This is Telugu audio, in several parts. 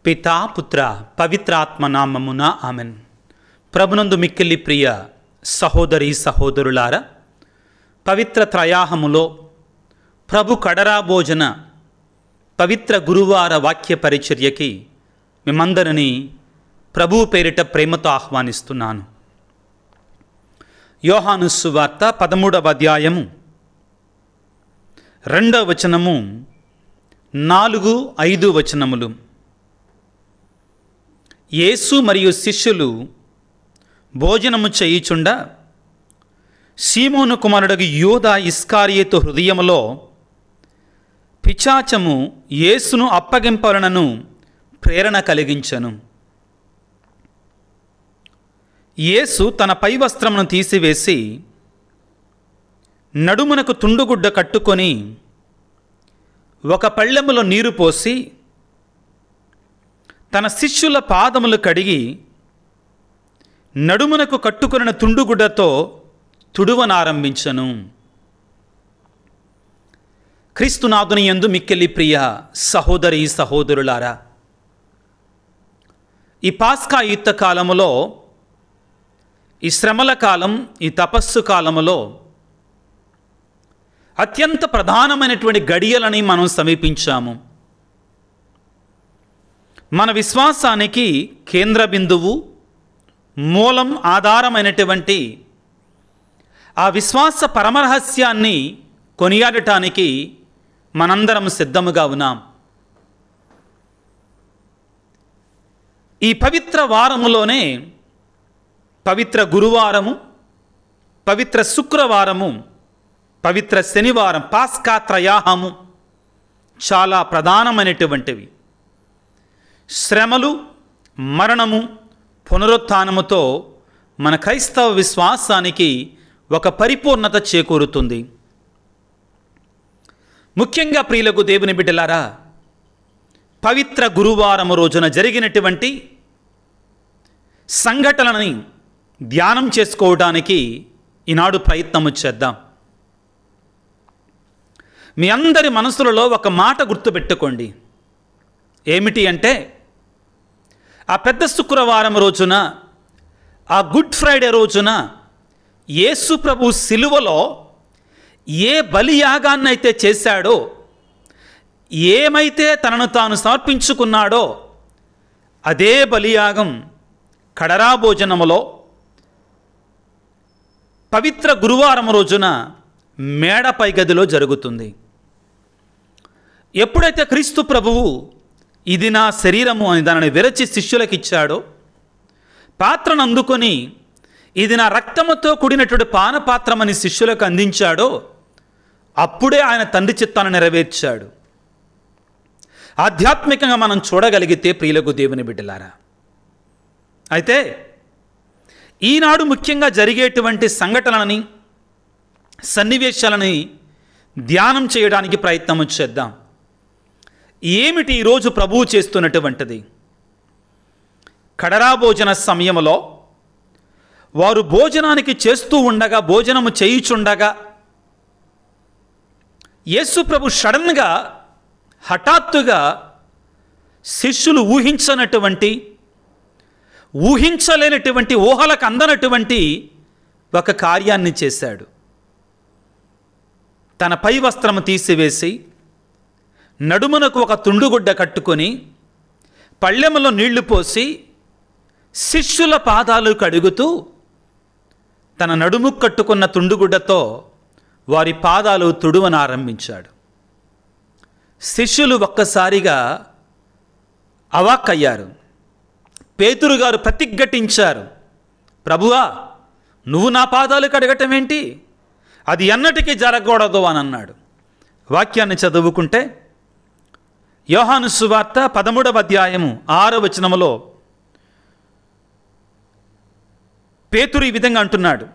పితా పుత్ర పవిత్రాత్మ నామమున ఆమెన్. ప్రభునందు మిక్కిలి ప్రియ సహోదరి సహోదరులారా, పవిత్ర త్రయాహములో ప్రభు కడరా భోజన పవిత్ర గురువార వాక్య పరిచర్యకి మిమ్మందరినీ ప్రభు పేరిట ప్రేమతో ఆహ్వానిస్తున్నాను. యోహాను సువార్త 13వ అధ్యాయము 2వ వచనము 4-5 వచనములు. యేసు మరియు శిష్యులు భోజనము చేయుచుండా సీమోను కుమారుడగు యూదా ఇస్కారియోతు హృదయములో పిశాచము యేసును అప్పగింపలనను ప్రేరణ కలిగించెను. యేసు తన పై వస్త్రమును తీసివేసి నడుమునకు తుండుగుడ్డ కట్టుకొని ఒక పళ్ళెములో నీరు పోసి తన శిష్యుల పాదములు కడిగి నడుమునకు కట్టుకొనిన తుండుగుడ్డతో తుడువనారంభించెను. క్రీస్తునాథుని యందు మిక్కిలి ప్రియ సహోదరి సహోదరులారా, ఈ పాస్కా యుద్ధ కాలములో, ఈ శ్రమల కాలం, ఈ తపస్సు కాలములో అత్యంత ప్రధానమైనటువంటి గడియలని మనం సమీపించాము. మన విశ్వాసానికి కేంద్ర బిందువు, మూలం, ఆధారమైనటువంటి ఆ విశ్వాస పరమరహస్యాన్ని కొనియాడటానికి మనందరం సిద్ధముగా ఉన్నాం. ఈ పవిత్ర వారములోనే పవిత్ర గురువారము, పవిత్ర శుక్రవారము, పవిత్ర శనివారం, పాస్కా త్రయాహము చాలా ప్రధానమైనటువంటివి. శ్రమలు, మరణము, పునరుత్థానముతో మన క్రైస్తవ విశ్వాసానికి ఒక పరిపూర్ణత చేకూరుతుంది. ముఖ్యంగా ప్రియులకు దేవుని బిడ్డలారా, పవిత్ర గురువారము రోజున జరిగినటువంటి సంఘటనని ధ్యానం చేసుకోవడానికి ఈనాడు ప్రయత్నము చేద్దాం. మీ అందరి మనసులలో ఒక మాట గుర్తుపెట్టుకోండి. ఏమిటి అంటే, ఆ పెద్ద శుక్రవారం రోజున, ఆ గుడ్ ఫ్రైడే రోజున యేసు ప్రభు సిలువలో ఏ బలియాగాన్నైతే చేశాడో, ఏమైతే తనను తాను సమర్పించుకున్నాడో, అదే బలియాగం కడరా భోజనములో పవిత్ర గురువారం రోజున మేడపై గదిలో జరుగుతుంది. ఎప్పుడైతే క్రీస్తు ప్రభువు ఇది నా శరీరము అని దానిని విరచి శిష్యులకు ఇచ్చాడో, పాత్రను అందుకొని ఇది నా రక్తముతో కూడినటువంటి పానపాత్రమని శిష్యులకు అందించాడో, అప్పుడే ఆయన తండ్రి చిత్తాన్ని నెరవేర్చాడు. ఆధ్యాత్మికంగా మనం చూడగలిగితే ప్రియులకు దేవుని బిడ్డలారా, అయితే ఈనాడు ముఖ్యంగా జరిగేటువంటి సంఘటనలని, సన్నివేశాలని ధ్యానం చేయడానికి ప్రయత్నం చేద్దాం. ఏమిటి ఈరోజు ప్రభువు చేస్తున్నటువంటిది? కడరా భోజన సమయంలో వారు భోజనానికి చేస్తూ ఉండగా, భోజనము చేయుచుండగా, యేసు ప్రభు సడన్గా, హఠాత్తుగా శిష్యులు ఊహించలేనటువంటి, ఊహలకు అందనటువంటి ఒక కార్యాన్ని చేశాడు. తన పై వస్త్రము తీసివేసి నడుమునకు ఒక తుండుగుడ్డ కట్టుకొని పళ్ళెములో నీళ్లు పోసి శిష్యుల పాదాలు కడుగుతూ తన నడుము కట్టుకున్న తుండుగుడ్డతో వారి పాదాలు తుడువనారంభించాడు. శిష్యులు ఒక్కసారిగా అవాక్కయ్యారు. పేతురు గారు ప్రతిఘటించారు. ప్రభువా, నువ్వు నా పాదాలు కడగటం ఏంటి? అది ఎన్నటికీ జరగకూడదు అని అన్నాడు. వాక్యాన్ని చదువుకుంటే యోహాను సువార్త 13వ అధ్యాయము 6వ వచనములో పేతురు ఈ విధంగా అంటున్నాడు.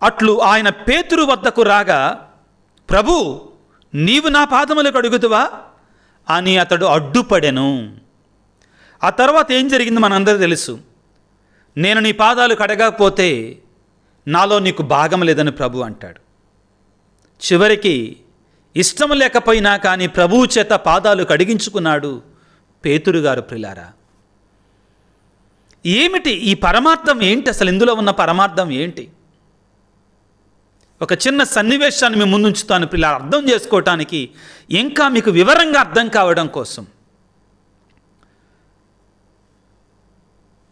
అట్లు ఆయన పేతురు వద్దకు రాగా, ప్రభు, నీవు నా పాదములు కడుగుతువా అని అతడు అడ్డుపడెను. ఆ తర్వాత ఏం జరిగింది మనందరూ తెలుసు. నేను నీ పాదాలు కడగకపోతే నాలో నీకు భాగం లేదని ప్రభు అంటాడు. చివరికి ఇష్టం లేకపోయినా కానీ ప్రభువు చేత పాదాలు కడిగించుకున్నాడు పేతురు గారు ప్రిలారా. ఏమిటి ఈ పరమార్థం ఏంటి? అసలు ఇందులో ఉన్న పరమార్థం ఏంటి? ఒక చిన్న సన్నివేశాన్ని మీ ముందుంచుతాను ప్రిలారా, అర్థం చేసుకోవటానికి, ఇంకా మీకు వివరంగా అర్థం కావడం కోసం.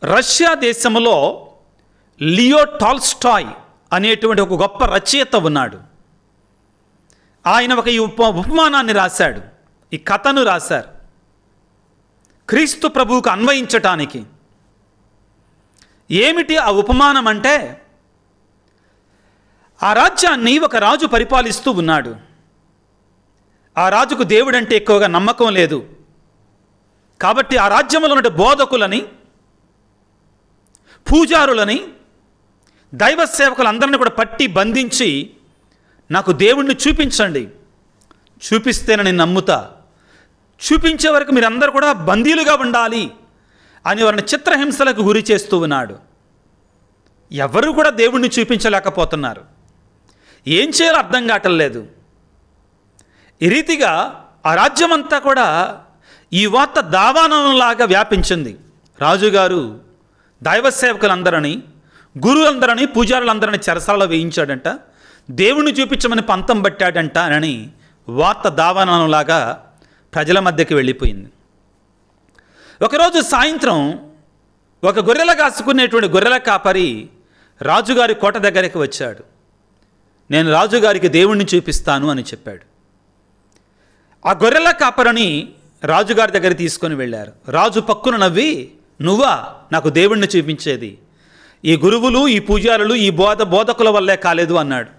రష్యా దేశంలో లియో టాల్స్టాయ్ అనేటువంటి ఒక గొప్ప రచయిత ఉన్నాడు. ఆయన ఒక ఉపమానాన్ని రాశాడు, ఈ కథను రాశారు క్రీస్తు ప్రభువుకు అన్వయించటానికి. ఏమిటి ఆ ఉపమానం అంటే, ఆ రాజ్యాన్ని ఒక రాజు పరిపాలిస్తూ ఉన్నాడు. ఆ రాజుకు దేవుడంటే ఎక్కువగా నమ్మకం లేదు. కాబట్టి ఆ రాజ్యంలో ఉన్న బోధకులని, పూజారులని, దైవ సేవకులందరినీ కూడా పట్టి బంధించి, నాకు దేవుణ్ణి చూపించండి, చూపిస్తేనే నేను నమ్ముతా, చూపించే వరకు మీరందరూ కూడా బందీలుగా ఉండాలి అని వారిని చిత్రహింసలకు గురి చేస్తూ ఉన్నాడు. ఎవరు కూడా దేవుణ్ణి చూపించలేకపోతున్నారు. ఏం చేయాలో అర్థం కావట్లేదు. ఈ రీతిగా ఆ రాజ్యమంతా కూడా ఈ వార్త దావానంలాగా వ్యాపించింది. రాజుగారు దైవ సేవకులందరినీ, గురువులందరినీ, పూజారులందరినీ చెరసాలలో వేయించాడంట, దేవుణ్ణి చూపించమని పంతం పట్టాడంట అని వార్త దావానంలాగా ప్రజల మధ్యకి వెళ్ళిపోయింది. ఒకరోజు సాయంత్రం ఒక గొర్రెల కాసుకునేటువంటి గొర్రెల కాపరి రాజుగారి కోట దగ్గరికి వచ్చాడు. నేను రాజుగారికి దేవుణ్ణి చూపిస్తాను అని చెప్పాడు. ఆ గొర్రెల కాపరిని రాజుగారి దగ్గర తీసుకొని వెళ్ళారు. రాజు పక్కున నవ్వి, నువ్వా నాకు దేవుణ్ణి చూపించేది? ఈ గురువులు, ఈ పూజారులు, ఈ బోధకుల వల్లే కాలేదు అన్నాడు.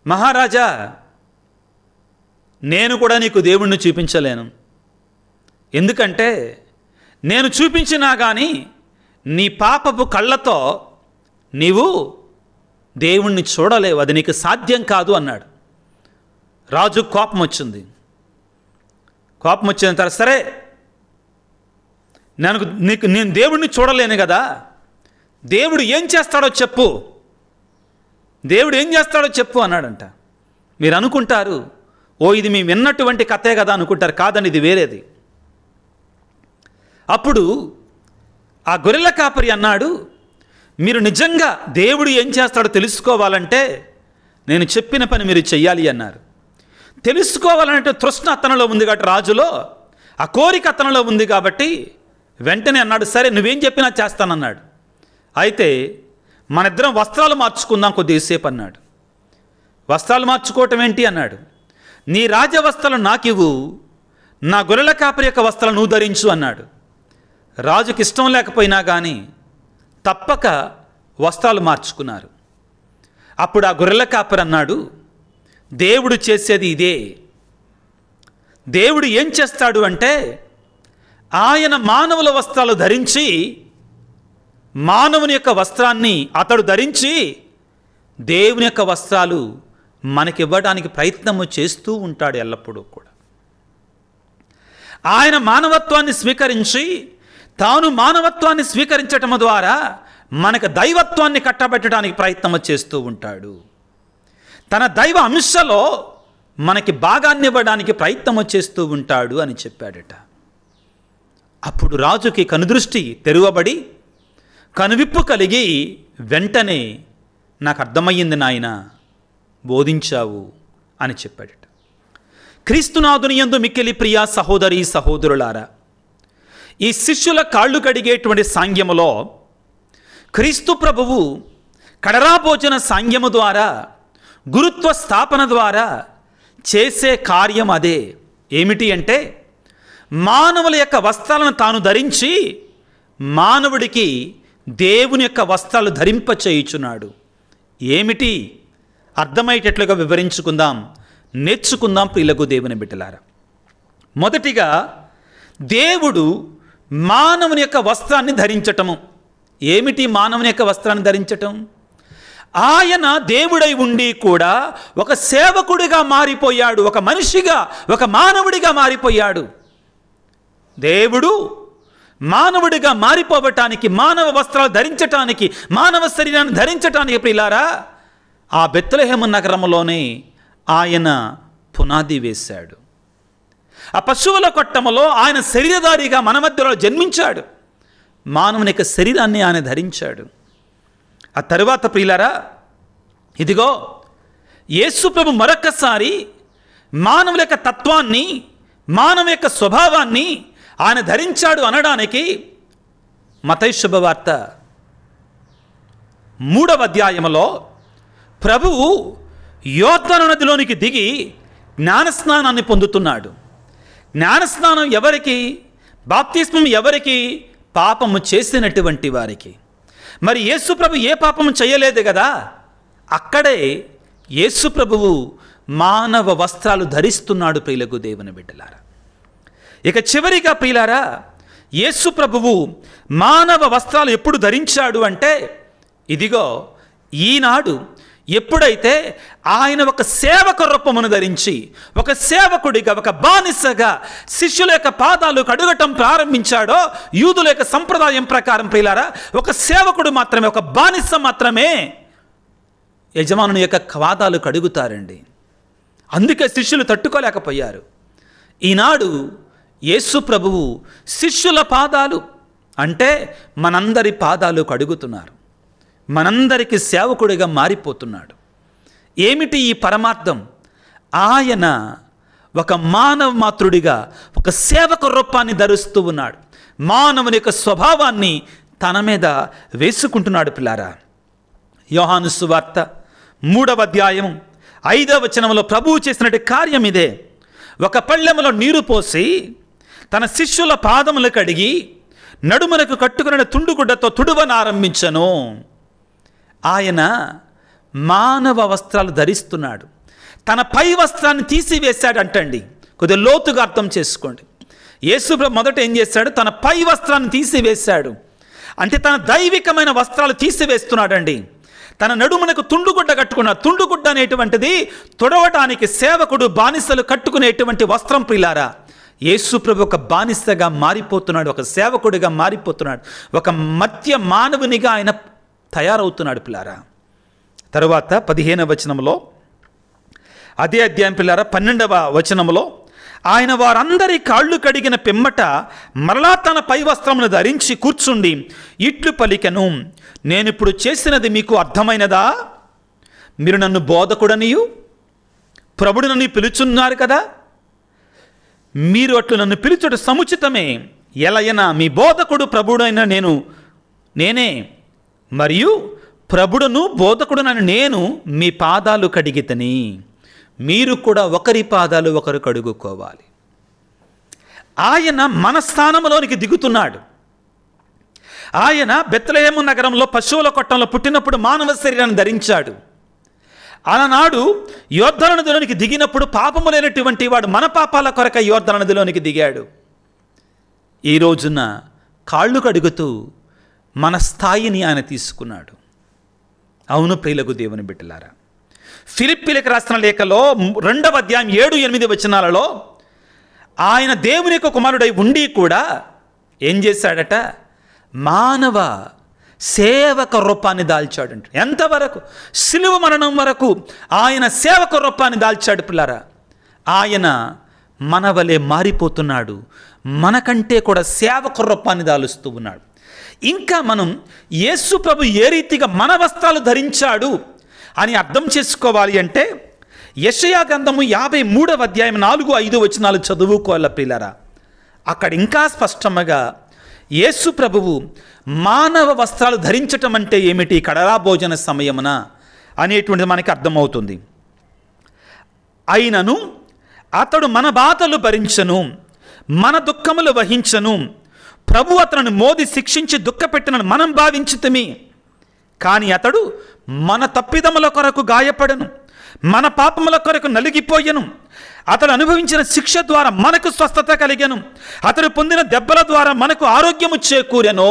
మహారాజా, నేను కూడా నీకు దేవుణ్ణి చూపించలేను. ఎందుకంటే నేను చూపించినా కానీ నీ పాపపు కళ్ళతో నీవు దేవుణ్ణి చూడలేవు, అది నీకు సాధ్యం కాదు అన్నాడు. రాజు కోపం వచ్చింది. కోపం వచ్చిన తర్వాత, సరే నేను దేవుణ్ణి చూడలేను కదా, దేవుడు ఏం చేస్తాడో చెప్పు, దేవుడు ఏం చేస్తాడో చెప్పు అన్నాడంట. మీరు అనుకుంటారు, ఓ ఇది మేము విన్నటువంటి కథే కదా అనుకుంటారు. కాదని ఇది వేరేది. అప్పుడు ఆ గొర్రెల కాపరి అన్నాడు, మీరు నిజంగా దేవుడు ఏం చేస్తాడో తెలుసుకోవాలంటే నేను చెప్పిన పని మీరు చెయ్యాలి అన్నారు. తెలుసుకోవాలంటే తృష్ణ అతనిలో ఉంది కాబట్టి, రాజులో ఆ కోరిక అతనిలో ఉంది కాబట్టి వెంటనే అన్నాడు, సరే నువ్వేం చెప్పినా చేస్తానన్నాడు. అయితే మన ఇద్దరం వస్త్రాలు మార్చుకుందాం కొద్దిసేపు అన్నాడు. వస్త్రాలు మార్చుకోవటం ఏంటి అన్నాడు. నీ రాజవస్త్రాలు నాకివ్వు, నా గొర్రెల కాపరి యొక్క వస్త్రాలు నువ్వు ధరించు అన్నాడు. రాజుకి ఇష్టం లేకపోయినా కానీ తప్పక వస్త్రాలు మార్చుకున్నారు. అప్పుడు ఆ గొర్రెల కాపరి అన్నాడు, దేవుడు చేసేది ఇదే. దేవుడు ఏం చేస్తాడు అంటే, ఆయన మానవుల వస్త్రాలు ధరించి, మానవుని యొక్క వస్త్రాన్ని అతడు ధరించి దేవుని యొక్క వస్త్రాలు మనకివ్వడానికి ప్రయత్నము చేస్తూ ఉంటాడు ఎల్లప్పుడూ కూడా. ఆయన మానవత్వాన్ని స్వీకరించి, తాను మానవత్వాన్ని స్వీకరించటం ద్వారా మనకు దైవత్వాన్ని కట్టబెట్టడానికి ప్రయత్నము చేస్తూ ఉంటాడు. తన దైవ అంశలో మనకి భాగాన్ని ఇవ్వడానికి ప్రయత్నము చేస్తూ ఉంటాడు అని చెప్పాడట. అప్పుడు రాజుకి కనుదృష్టి తెరువబడి, కనువిప్పు కలిగి, వెంటనే నాకు అర్థమయ్యింది నాయన, బోధించావు అని చెప్పాడట. క్రీస్తునాథుని యందు మిక్కిలి ప్రియా సహోదరి సహోదరులారా, ఈ శిష్యుల కాళ్ళు కడిగేటువంటి సాంగ్యములో క్రీస్తు ప్రభువు కడరా భోజన సాంగ్యము ద్వారా, గురుత్వ స్థాపన ద్వారా చేసే కార్యం అదే. ఏమిటి అంటే, మానవుల యొక్క వస్త్రాలను తాను ధరించి మానవుడికి దేవుని యొక్క వస్త్రాలు ధరింప చేయుచున్నాడు. ఏమిటి? అర్థమయ్యేటట్లుగా వివరించుకుందాం, నేర్చుకుందాం ప్రియులకు దేవుని బిడ్డలారా. మొదటిగా, దేవుడు మానవుని యొక్క వస్త్రాన్ని ధరించటము. ఏమిటి మానవుని యొక్క వస్త్రాన్ని ధరించటం? ఆయన దేవుడై ఉండి కూడా ఒక సేవకుడిగా మారిపోయాడు, ఒక మనిషిగా, ఒక మానవుడిగా మారిపోయాడు. దేవుడు మానవుడిగా మారిపోవటానికి, మానవ వస్త్రాలు ధరించటానికి, మానవ శరీరాన్ని ధరించటానికి ప్రియులారా, ఆ బెత్లెహేము నగరంలోనే ఆయన పునాది వేశాడు. ఆ పశువుల కొట్టములో ఆయన శరీరధారిగా మన మధ్యలో జన్మించాడు. మానవుని యొక్క శరీరాన్ని ఆయన ధరించాడు. ఆ తరువాత ప్రియులారా, ఇదిగో యేసు ప్రభు మరొక్కసారి మానవుల యొక్క తత్వాన్ని, మానవ యొక్క స్వభావాన్ని ఆయన ధరించాడు అనడానికి మత్తయి శుభవార్త 3వ అధ్యాయములో ప్రభువు యోర్దాను నదిలోనికి దిగి జ్ఞానస్నానాన్ని పొందుతున్నాడు. జ్ఞానస్నానం ఎవరికి? బాప్తిస్మం ఎవరికి? పాపము చేసినటువంటి వారికి. మరి యేసు ప్రభు ఏ పాపము చేయలేదు కదా. అక్కడే యేసు ప్రభువు మానవ వస్త్రాలు ధరిస్తున్నాడు. ప్రియులకు దేవుని బిడ్డలారా, ఇక చివరిగా ప్రియులారా, యేసు ప్రభువు మానవ వస్త్రాలు ఎప్పుడు ధరించాడు అంటే, ఇదిగో ఈనాడు ఎప్పుడైతే ఆయన ఒక సేవక రూపమును ధరించి, ఒక సేవకుడిగా, ఒక బానిసగా శిష్యుల యొక్క పాదాలు కడుగటం ప్రారంభించాడో, యూదుల యొక్క సంప్రదాయం ప్రకారం ప్రియులారా, ఒక సేవకుడు మాత్రమే, ఒక బానిస మాత్రమే యజమానుని యొక్క పాదాలు కడుగుతారండి. అందుకే శిష్యులు తట్టుకోలేకపోయారు. ఈనాడు యేసు ప్రభువు శిష్యుల పాదాలు అంటే మనందరి పాదాలు కడుగుతున్నారు. మనందరికీ సేవకుడిగా మారిపోతున్నాడు. ఏమిటి ఈ పరమార్థం? ఆయన ఒక మానవ మాతృడిగా ఒక సేవక రూపాన్ని ధరిస్తూ ఉన్నాడు. మానవుని యొక్క స్వభావాన్ని తన మీద వేసుకుంటున్నాడు. పిల్లారా, యోహాను సువార్త 3వ అధ్యాయం 5వ వచనంలో ప్రభువు చేసినట్టు కార్యం ఇదే. ఒక పళ్ళెములో నీరు పోసి తన శిష్యుల పాదములు కడిగి నడుమునకు కట్టుకున్న తుండుగుడ్డతో తుడువనారంభించను. ఆయన మానవ వస్త్రాలు ధరిస్తున్నాడు. తన పై వస్త్రాన్ని తీసివేశాడు అంటండి. కొద్దిగా లోతుగా అర్థం చేసుకోండి. యేసు ప్రభు మొదట ఏం చేశాడు? తన పై వస్త్రాన్ని తీసివేశాడు. అంటే తన దైవికమైన వస్త్రాలు తీసివేస్తున్నాడండి. తన నడుమునకు తుండుగుడ్డ కట్టుకున్న తుండుగుడ్డ అనేటువంటిది తుడవటానికి సేవకుడు, బానిసలు కట్టుకునేటువంటి వస్త్రం. ప్రియులారా, యేసు ప్రభు ఒక బానిసగా మారిపోతున్నాడు, ఒక సేవకుడిగా మారిపోతున్నాడు, ఒక మధ్య మానవునిగా ఆయన తయారవుతున్నాడు. పిల్లారా, తరువాత 15వ వచనంలో, అదే అధ్యాయం పిల్లారా 12వ వచనంలో, ఆయన వారందరి కాళ్ళు కడిగిన పిమ్మట మరలా తన పై వస్త్రమును ధరించి కూర్చుండి ఇట్లు పలికెను, నేనిప్పుడు చేసినది మీకు అర్థమైనదా? మీరు నన్ను బోధకుడనియు ప్రభుడునని పిలుచున్నారు కదా. మీరు అట్లు నన్ను పిలుచుట సముచితమే. ఎలయనా మీ బోధకుడు ప్రభుడైన నేనే, మరియు ప్రభుడును బోధకుడునని నేను మీ పాదాలు కడిగితని. మీరు కూడా ఒకరి పాదాలు ఒకరు కడుగుకోవాలి. ఆయన మన స్థానంలోనికి దిగుతున్నాడు. ఆయన బెత్లెహేము నగరంలో పశువుల కొట్టంలో పుట్టినప్పుడు మానవ శరీరాన్ని ధరించాడు. ఆనాడు యోర్దాను నదిలోనికి దిగినప్పుడు పాపము లేనటువంటి వాడు మన పాపాల కొరక యోర్దాను నదిలోనికి దిగాడు. ఈ రోజున కాళ్ళు కడుగుతూ మన స్థాయిని ఆయన తీసుకున్నాడు. అవును ప్రియులకు దేవుని బిడ్డలారా, ఫిలిప్పీలకు రాసిన లేఖలో 2వ అధ్యాయం 7-8 వచనాలలో ఆయన దేవుని యొక్క కుమారుడై ఉండి కూడా ఏం చేశాడట? మానవ సేవక రూపాన్ని దాల్చాడంట. ఎంతవరకు? సిలువ మరణం వరకు ఆయన సేవక రూపాన్ని దాల్చాడు. పిల్లారా, ఆయన మన వలె మారిపోతున్నాడు. మనకంటే కూడా సేవక రూపాన్ని దాలుస్తూ ఉన్నాడు. ఇంకా మనం యేసు ప్రభు ఏ రీతిగా మన వస్త్రాలు ధరించాడు అని అర్థం చేసుకోవాలి అంటే యెషయా గ్రంథము 53వ అధ్యాయం 4-5 వచనాలు చదువుకోవాలి పిల్లరా. అక్కడ ఇంకా స్పష్టంగా యేసు ప్రభువు మానవ వస్త్రాలు ధరించటం అంటే ఏమిటి, కడరా భోజన సమయమున అనేటువంటిది మనకి అర్థమవుతుంది. అయినను అతడు మన బాధలు భరించను, మన దుఃఖములు వహించను. ప్రభు అతను మోది శిక్షించి దుఃఖపెట్టినను మనం భావించితిమి. కానీ అతడు మన తప్పిదముల కొరకు గాయపడను, మన పాపముల కొరకు నలిగిపోయెను. అతడు అనుభవించిన శిక్ష ద్వారా మనకు స్వస్థత కలిగెను, అతడు పొందిన దెబ్బల ద్వారా మనకు ఆరోగ్యము చేకూరెను.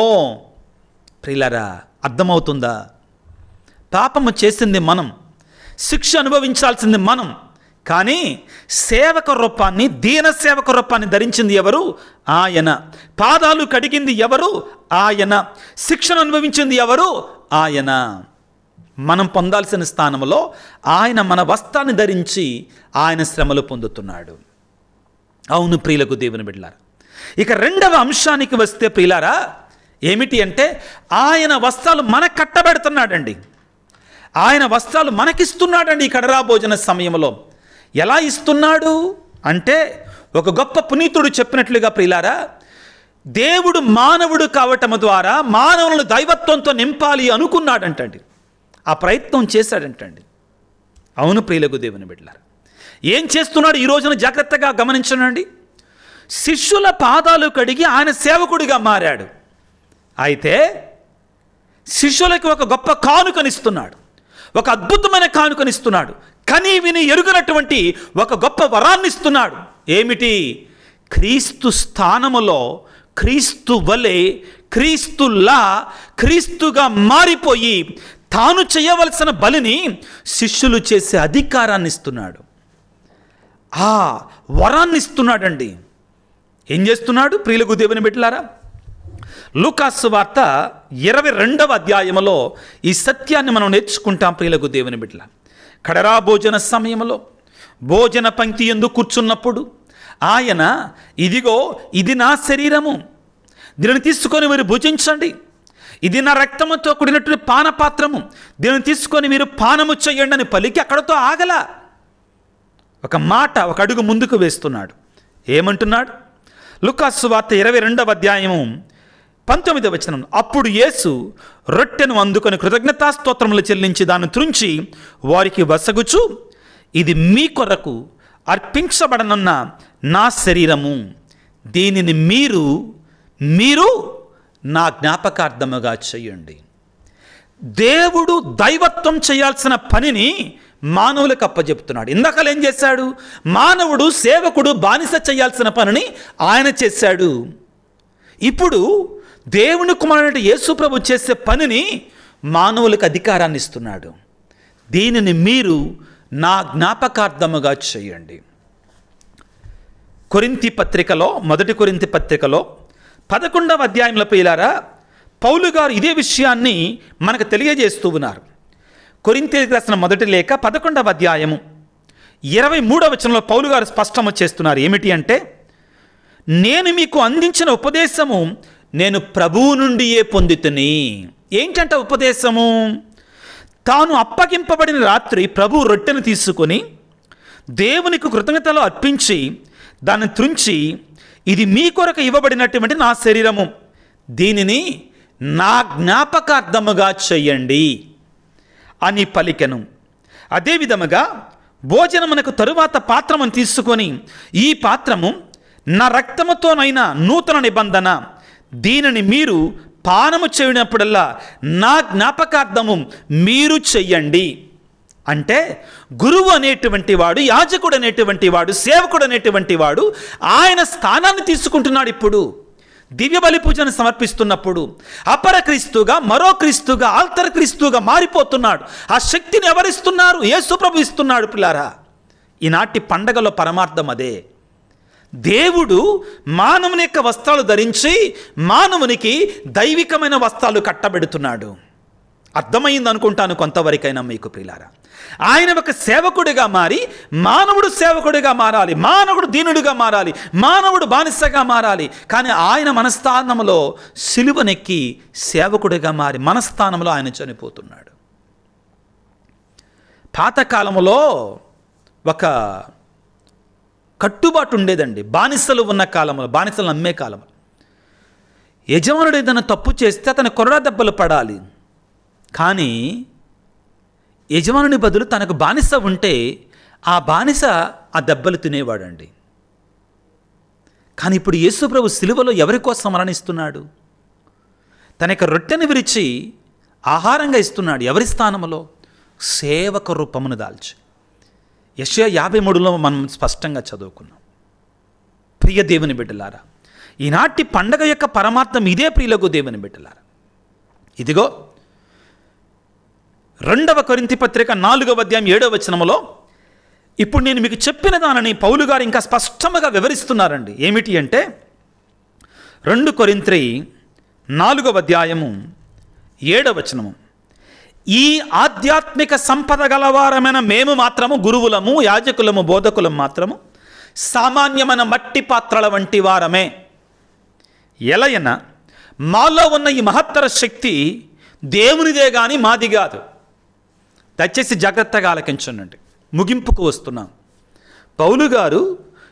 ప్రియులారా, అర్థమవుతుందా? పాపము చేసింది మనం, శిక్ష అనుభవించాల్సింది మనం. కానీ సేవక రూపాన్ని, దీన సేవక రూపాన్ని ధరించింది ఎవరు? ఆయన. పాదాలు కడిగింది ఎవరు? ఆయన. శిక్షను అనుభవించింది ఎవరు? ఆయన. మనం పొందాల్సిన స్థానంలో ఆయన మన వస్త్రాన్ని ధరించి ఆయన శ్రమలు పొందుతున్నాడు. అవును ప్రియులకు దేవుని బిడ్డలారా, ఇక రెండవ అంశానికి వస్తే ప్రియులారా, ఏమిటి అంటే ఆయన వస్త్రాలు మనకు కట్టబెడుతున్నాడండి. ఆయన వస్త్రాలు మనకిస్తున్నాడండి ఈ కడరా భోజన సమయంలో. ఎలా ఇస్తున్నాడు అంటే, ఒక గొప్ప పునీతుడు చెప్పినట్లుగా ప్రియులారా, దేవుడు మానవుడు కావటం ద్వారా మానవులను దైవత్వంతో నింపాలి అనుకున్నాడంటండి. ఆ ప్రయత్నం చేశాడంటండి. అవును ప్రియులకు దేవుని బిడ్డలారా, ఏం చేస్తున్నాడు ఈ రోజున జాగ్రత్తగా గమనించండి. శిష్యుల పాదాలు కడిగి ఆయన సేవకుడిగా మారాడు. అయితే శిష్యులకి ఒక గొప్ప కానుకనిస్తున్నాడు, ఒక అద్భుతమైన కానుకనిస్తున్నాడు. కని విని ఎరుగనటువంటి ఒక గొప్ప వరాన్ని ఇస్తున్నాడు. ఏమిటి? క్రీస్తు స్థానములో క్రీస్తు వలె, క్రీస్తులా, క్రీస్తుగా మారిపోయి తాను చేయవలసిన బలిని శిష్యులు చేసే అధికారాన్ని ఇస్తున్నాడు. ఆ వరాన్ని ఇస్తున్నాడండి. ఏం చేస్తున్నాడు ప్రియులకు దేవుని బిడ్డలారా? లూకాసు వార్త 22వ అధ్యాయములో ఈ సత్యాన్ని మనం నేర్చుకుంటాం ప్రియులకు దేవుని బిడ్డలారా. కడరా భోజన సమయంలో భోజన పంక్తి యందు కూర్చున్నప్పుడు ఆయన, ఇదిగో ఇది నా శరీరము, దీనిని తీసుకొని మీరు భుజించండి, ఇది నా రక్తముతో కూడినటువంటి పానపాత్రము, దీనిని తీసుకొని మీరు పానము చేయండి అని పలికి అక్కడతో ఆగల. ఒక మాట, ఒక అడుగు ముందుకు వేస్తున్నాడు. ఏమంటున్నాడు? లూకాసు వార్త 22వ అధ్యాయము 19వ వచనం. అప్పుడు యేసు రొట్టెను అందుకొని కృతజ్ఞతాస్తోత్రములు చెల్లించి దాన్ని త్రుంచి వారికి వసగుచు, ఇది మీ కొరకు అర్పించబడనున్న నా శరీరము, దీనిని మీరు నా జ్ఞాపకార్థముగా చేయండి. దేవుడు దైవత్వం చేయాల్సిన పనిని మానవులకు అప్పచెప్తున్నాడు. ఇందాకలు ఏం చేశాడు? మానవుడు, సేవకుడు, బానిస చేయాల్సిన పనిని ఆయన చేశాడు. ఇప్పుడు దేవుని కుమారుడు యేసు ప్రభు చేసే పనిని మానవులకు అధికారాన్ని ఇస్తున్నాడు. దీనిని మీరు నా జ్ఞాపకార్థముగా చేయండి. కొరింథీ పత్రికలో, మొదటి కొరింథీ పత్రికలో 11వ అధ్యాయంలో ప్రియులారా, పౌలు గారు ఇదే విషయాన్ని మనకు తెలియజేస్తూ ఉన్నారు. కొరింథీయులకు రాసిన మొదటి లేఖ 11వ అధ్యాయము 23వ వచనంలో పౌలు గారు స్పష్టం చేస్తున్నారు. ఏమిటి అంటే, నేను మీకు అందించిన ఉపదేశము నేను ప్రభువు నుండియే పొందితిని. ఏంటంట ఉపదేశము? తాను అప్పగింపబడిన రాత్రి ప్రభు రొట్టెను తీసుకొని దేవునికి కృతజ్ఞతలు అర్పించి దాన్ని త్రుంచి, ఇది మీ కొరకు ఇవ్వబడినటువంటి నా శరీరము, దీనిని నా జ్ఞాపకార్థముగా చెయ్యండి అని పలికెను. అదేవిధముగా భోజనమునకు తరువాత పాత్రమును తీసుకొని, ఈ పాత్రము నా రక్తముతోనైనా నూతన నిబంధన, దీనిని మీరు పానము చేయనప్పుడల్లా నా జ్ఞాపకార్థము మీరు చెయ్యండి. అంటే గురువు అనేటువంటి వాడు, యాజకుడు అనేటువంటి వాడు, సేవకుడు అనేటువంటి వాడు ఆయన స్థానాన్ని తీసుకుంటున్నాడు. ఇప్పుడు దివ్య బలి పూజను సమర్పిస్తున్నప్పుడు అపర క్రీస్తుగా, మరో క్రీస్తుగా, ఆల్తర్ క్రీస్తుగా మారిపోతున్నాడు. ఆ శక్తిని ఎవరిస్తున్నారు? యేసు ప్రభు ఇస్తున్నాడు. పిల్లారా, ఈనాటి పండగలో పరమార్థం అదే. దేవుడు మానవుని యొక్క వస్త్రాలు ధరించి మానవునికి దైవికమైన వస్త్రాలు కట్టబెడుతున్నాడు. అర్థమైంది అనుకుంటాను కొంతవరకైనా మీకు ప్రియులారా. ఆయన ఒక సేవకుడిగా మారి మానవుడు సేవకుడిగా మారాలి, మానవుడు దీనుడిగా మారాలి, మానవుడు బానిసగా మారాలి. కానీ ఆయన మనస్థానంలో సిలువనెక్కి సేవకుడిగా మారి మనస్థానంలో ఆయన చనిపోతున్నాడు. పాతకాలంలో ఒక కట్టుబాటు ఉండేదండి. బానిసలు ఉన్న కాలంలో, బానిసలు నమ్మే కాలం, యజమానుడు ఏదైనా తప్పు చేస్తే అతను కొరడా దెబ్బలు పడాలి. కానీ యజమానుని బదులు తనకు బానిస ఉంటే ఆ బానిస ఆ దెబ్బలు తినేవాడండి. కానీ ఇప్పుడు యేసు ప్రభు సిలువలో ఎవరి కోసం మరణిస్తున్నాడు? తన యొక్క రొట్టెని విరిచి ఆహారంగా ఇస్తున్నాడు. ఎవరి స్థానంలో? సేవక రూపమును దాల్చి. యెషయా 53లో మనం స్పష్టంగా చదువుకున్నాం. ప్రియ దేవుని బిడ్డలారా, ఈనాటి పండగ యొక్క పరమార్థం ఇదే ప్రియులకు దేవుని బిడ్డలారా. ఇదిగో 2వ కొరింథీ పత్రిక 4వ అధ్యాయం 7వ వచనములో ఇప్పుడు నేను మీకు చెప్పిన దానిని పౌలు గారు ఇంకా స్పష్టంగా వివరిస్తున్నారండి. ఏమిటి అంటే 2 కొరింథీ 4వ అధ్యాయము 7వ వచనము, ఈ ఆధ్యాత్మిక సంపద గలవారమైన మేము మాత్రము గురువులము, యాజకులము, బోధకులము మాత్రము సామాన్యమైన మట్టి పాత్రల వంటి వారమే. ఎలయన మాలో ఉన్న ఈ మహత్తర శక్తి దేవునిదే కానీ మాది కాదు. దయచేసి జాగ్రత్తగా ఆలకించండి. ముగింపుకు వస్తున్నాం. పౌలు గారు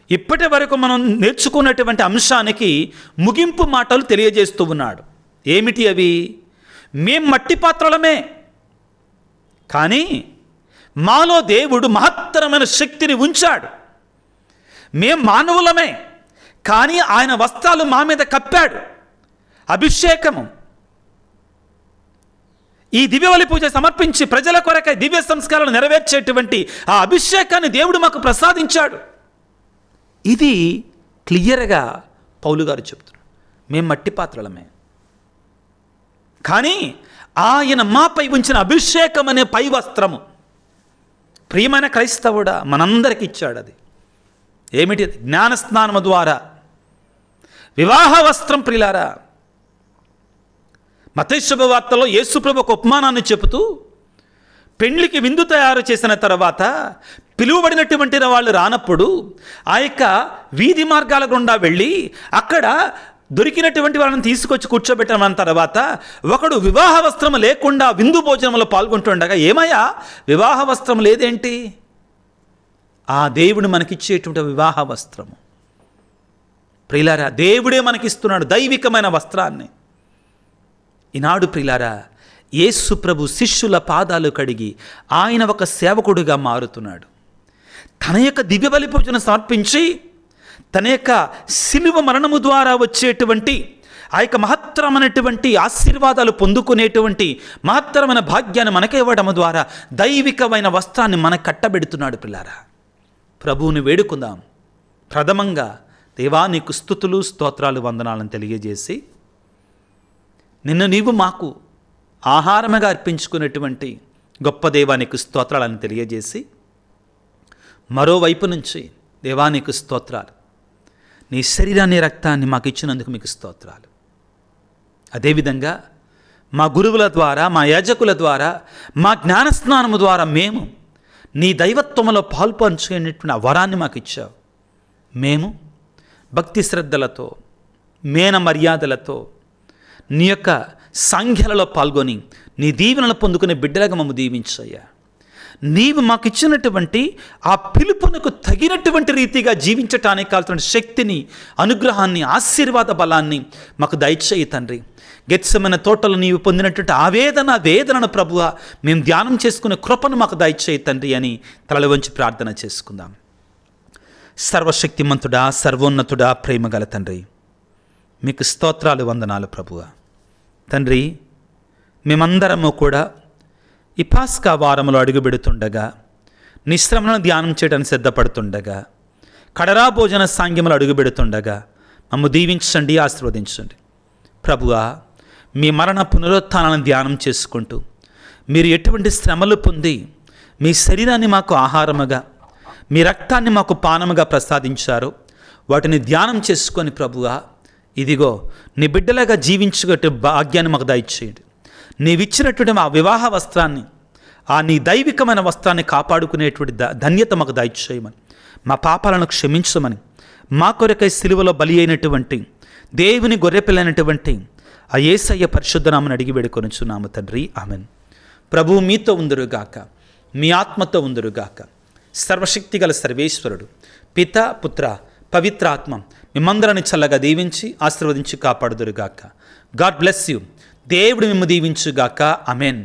ఇప్పటి వరకు మనం నేర్చుకున్నటువంటి అంశానికి ముగింపు మాటలు తెలియజేస్తూ ఉన్నాడు. ఏమిటి అవి? మేం మట్టి పాత్రలమే, కానీ మాలో దేవుడు మహత్తరమైన శక్తిని ఉంచాడు. మేం మానవులమే, కానీ ఆయన వస్త్రాలు మా మీద కప్పాడు. అభిషేకము, ఈ దివ్యబలి పూజ సమర్పించి ప్రజల కొరకై దివ్య సంస్కారాలు నెరవేర్చేటువంటి ఆ అభిషేకాన్ని దేవుడు మాకు ప్రసాదించాడు. ఇది క్లియర్గా పౌలు గారు చెప్తున్నారు. మేము మట్టి పాత్రలమే, కానీ ఆయన మాపై ఉంచిన అభిషేకం అనే పై వస్త్రము ప్రియమైన క్రైస్తవుడా మనందరికి ఇచ్చాడు. అది ఏమిటి? జ్ఞానస్నానము ద్వారా వివాహ వస్త్రం. ప్రియులారా, మత్తయి శుభవార్తలో యేసుప్రభు ఒక ఉపమానాన్ని చెబుతూ పెండ్లికి విందు తయారు చేసిన తర్వాత పిలువబడినటువంటి వాళ్ళు రానప్పుడు ఆ యొక్క వీధి మార్గాల గుండా వెళ్ళి అక్కడ దొరికినటువంటి వాళ్ళని తీసుకొచ్చి కూర్చోబెట్టిన తర్వాత ఒకడు వివాహ వస్త్రం లేకుండా విందు భోజనంలో పాల్గొంటుండగా, ఏమయ్యా వివాహ వస్త్రం లేదేంటి? ఆ దేవుడు మనకిచ్చేటువంటి వివాహ వస్త్రము. ప్రియులారా, దేవుడే మనకిస్తున్నాడు దైవికమైన వస్త్రాన్ని. ఈనాడు ప్రియులారా, యేసు ప్రభు శిష్యుల పాదాలు కడిగి ఆయన ఒక సేవకుడిగా మారుతున్నాడు. తన యొక్క దివ్య బలి పూజను సమర్పించి తన యొక్క శిలువ మరణము ద్వారా వచ్చేటువంటి ఆ యొక్క మహత్తరమైనటువంటి ఆశీర్వాదాలు పొందుకునేటువంటి మహత్తరమైన భాగ్యాన్ని మనకే ఇవ్వడం ద్వారా దైవికమైన వస్త్రాన్ని మనకు కట్టబెడుతున్నాడు. పిల్లారా, ప్రభువుని వేడుకుందాం. ప్రథమంగా దేవా నీకు స్తుతులు స్తోత్రాలు వందనాలను తెలియజేసి, నిన్ను నీవు మాకు ఆహారముగా అర్పించుకున్నటువంటి గొప్ప దేవానికి స్తోత్రాలను తెలియజేసి, మరోవైపు నుంచి దేవానికి స్తోత్రాలు, నీ శరీరాన్ని రక్తాన్ని మాకు ఇచ్చినందుకు మీకు స్తోత్రాలు. అదేవిధంగా మా గురువుల ద్వారా, మా యాజకుల ద్వారా, మా జ్ఞానస్నానము ద్వారా మేము నీ దైవత్వములో పాల్పంచుకునేటువంటి ఆ వరాన్ని మాకు ఇచ్చావు. మేము భక్తి శ్రద్ధలతో, మేన మర్యాదలతో నీ యొక్క సంఖ్యలలో పాల్గొని నీ దీవెనలు పొందుకునే బిడ్డలుగా మమ్ము దీవించయ్యా. నీవు మాకు ఇచ్చినటువంటి ఆ పిలుపునకు తగినటువంటి రీతిగా జీవించటానికి కావాల్సిన శక్తిని, అనుగ్రహాన్ని, ఆశీర్వాద బలాన్ని మాకు దయచేయి తండ్రి. గెత్సెమనే తోటలో నీవు పొందినటువంటి వేదనను ప్రభువా మేము ధ్యానం చేసుకునే కృపను మాకు దయచేయి తండ్రి అని తలలు వంచి ప్రార్థన చేసుకుందాం. సర్వశక్తిమంతుడా, సర్వోన్నతుడా, ప్రేమగల తండ్రి, మీకు స్తోత్రాలు వందనాలు ప్రభువా. తండ్రి, మేమందరము కూడా ఈ పాస్కా వారంలో అడుగుపెడుతుండగా, నిశ్రమను ధ్యానం చేయడానికి సిద్ధపడుతుండగా, కడరా భోజన సాంగ్యములు అడుగుపెడుతుండగా మమ్ము దీవించండి, ఆశీర్వదించండి. ప్రభువా, మీ మరణ పునరుత్థానాలను ధ్యానం చేసుకుంటూ మీరు ఎటువంటి శ్రమలు పొంది మీ శరీరాన్ని మాకు ఆహారముగా, మీ రక్తాన్ని మాకు పానముగా ప్రసాదించారో వాటిని ధ్యానం చేసుకొని ప్రభువా, ఇదిగో నీ బిడ్డలాగా జీవించుకునే భాగ్యాన్ని మాకు దయచేయండి. నీవిచ్చినటువంటి ఆ వివాహ వస్త్రాన్ని, ఆ నీ దైవికమైన వస్త్రాన్ని కాపాడుకునేటువంటి ధన్యత మాకు దయచేయమని, మా పాపాలను క్షమించమని, మా కొరకై సిలువలో బలి అయినటువంటి దేవుని గొర్రెపిల్లైనటువంటి ఆ యేసయ్య పరిశుద్ధ నామమున అడిగి వేడుకొనుచున్నాము తండ్రి, ఆమెన్. ప్రభువు మీతో ఉందురుగాక, మీ ఆత్మతో ఉందురుగాక. సర్వశక్తిగల సర్వేశ్వరుడు పిత, పుత్ర, పవిత్ర ఆత్మ మిమ్మందరిని చల్లగా దీవించి ఆశీర్వదించి కాపాడుదురుగాక. God bless you. దేవుడు మిమ్ము దీవించుగాక. ఆమెన్.